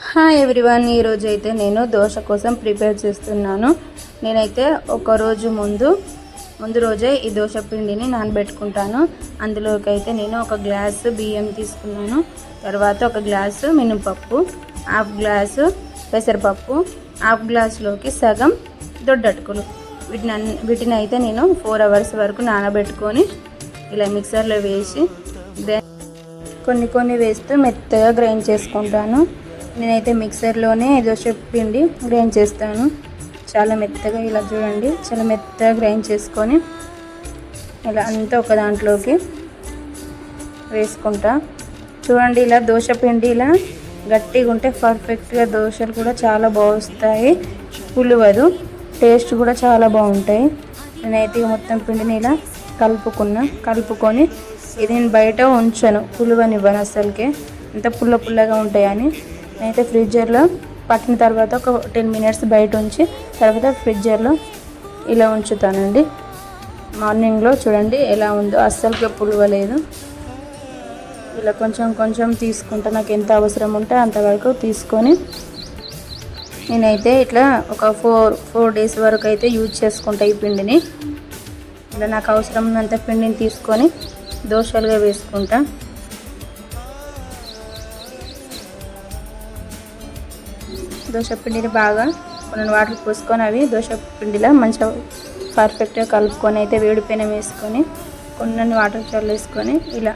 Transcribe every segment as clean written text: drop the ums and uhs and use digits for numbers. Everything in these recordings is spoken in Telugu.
హాయ్ ఎవ్రీవన్, ఈరోజు అయితే నేను దోశ కోసం ప్రిపేర్ చేస్తున్నాను. నేనైతే ఒక రోజు ముందు రోజే ఈ దోశ పిండిని నానబెట్టుకుంటాను. అందులోకి అయితే నేను ఒక గ్లాసు బియ్యం తీసుకున్నాను. తర్వాత ఒక గ్లాసు మినపప్పు, హాఫ్ గ్లాసు పెసరపప్పు, హాఫ్ గ్లాసులోకి సగం దొడ్డటుకులు. వీటిని అయితే నేను 4 hours వరకు నానబెట్టుకొని ఇలా మిక్సర్లో వేసి కొన్ని వేస్తూ మెత్తగా గ్రైండ్ చేసుకుంటాను. నేనైతే మిక్సర్లోనే దోశ పిండి గ్రైండ్ చేస్తాను. చాలా మెత్తగా, ఇలా చూడండి, చాలా మెత్తగా గ్రైండ్ చేసుకొని ఇలా అంతా ఒక దాంట్లోకి వేసుకుంటా. చూడండి, ఇలా దోశ పిండి ఇలా గట్టిగా ఉంటే పర్ఫెక్ట్గా దోశలు కూడా చాలా బాగుస్తాయి. పులువదు, టేస్ట్ కూడా చాలా బాగుంటాయి. నేనైతే మొత్తం పిండిని ఇలా కలుపుకొని ఇది నేను బయట ఉంచాను, పులువనివ్వను అసలుకే, అంత పుల్లగా ఉంటాయని. నేనైతే ఫ్రిడ్జర్లో పట్టిన తర్వాత ఒక 10 minutes బయట ఉంచి తర్వాత ఫ్రిడ్జర్లో ఇలా ఉంచుతానండి. మార్నింగ్లో చూడండి ఎలా ఉందో, అస్సలుకే పులవలేదు. ఇలా కొంచెం తీసుకుంటా, నాకు ఎంత అవసరం ఉంటే అంతవరకు తీసుకొని నేనైతే ఇట్లా ఒక 4 days వరకు అయితే యూజ్ చేసుకుంటా ఈ పిండిని. ఇలా నాకు అవసరం ఉన్నంత పిండిని తీసుకొని దోశలుగా వేసుకుంటా. దోశ పిండిని బాగా కొన్ని వాటర్ పోసుకొని అవి దోశ పిండిలో మంచిగా పర్ఫెక్ట్గా కలుపుకొని అయితే వేడిపోయిన వేసుకొని కొన్ని వాటర్ చల్లేసుకొని ఇలా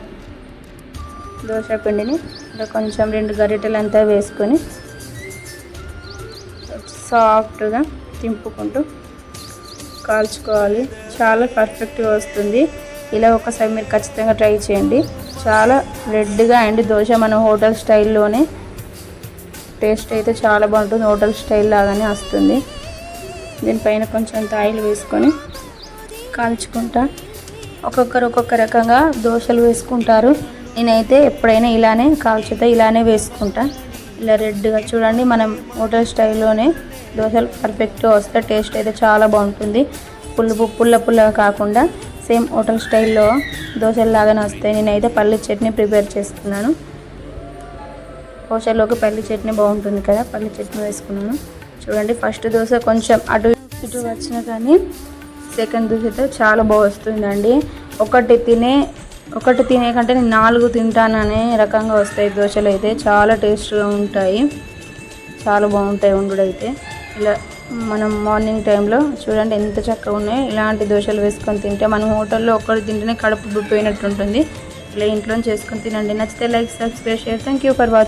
దోశ పిండిని ఇలా కొంచెం 2 గరిటెలు అంతా వేసుకొని సాఫ్ట్గా తింపుకుంటూ కాల్చుకోవాలి. చాలా పర్ఫెక్ట్గా వస్తుంది. ఇలా ఒకసారి మీరు ఖచ్చితంగా ట్రై చేయండి. చాలా రెడ్గా అండ్ దోశ మన హోటల్ స్టైల్లోనే టేస్ట్ అయితే చాలా బాగుంటుంది, హోటల్ స్టైల్ లాగానే వస్తుంది. దీనిపైన కొంచెం ఆయిల్ వేసుకొని కాల్చుకుంటా. ఒక్కొక్క రకంగా దోశలు వేసుకుంటారు. నేనైతే ఎప్పుడైనా ఇలానే కాల్చుతా, ఇలానే వేసుకుంటా. ఇలా రెడ్గా చూడండి, మనం హోటల్ స్టైల్లోనే దోశలు పర్ఫెక్ట్గా వస్తాయి. టేస్ట్ అయితే చాలా బాగుంటుంది. పుల్లగా కాకుండా సేమ్ హోటల్ స్టైల్లో దోశలు లాగానే వస్తాయి. నేనైతే పల్లి చట్నీ ప్రిపేర్ చేస్తున్నాను. దోశలోకి పల్లి చట్నీ బాగుంటుంది కదా, పల్లి చట్నీ వేసుకున్నాను. చూడండి, ఫస్ట్ దోశ కొంచెం అటు ఇటు వచ్చినా కానీ సెకండ్ దోశ అయితే చాలా బాగా వస్తుందండి. ఒకటి తినే కంటే నేను 4 తింటాననే రకంగా వస్తాయి దోశలు. అయితే చాలా టేస్ట్గా ఉంటాయి, చాలా బాగుంటాయి వండుడైతే. ఇలా మనం మార్నింగ్ టైంలో చూడండి ఎంత చక్కగా ఉన్నాయో. ఇలాంటి దోశలు వేసుకొని తింటే మనం హోటల్లో ఒక్కటి తింటేనే కడుపు ఉబ్బిపోయినట్టు ఉంటుంది. ఇలా ఇంట్లో చేసుకొని తినండి. నచ్చితే like, subscribe, share. Thank you for watching.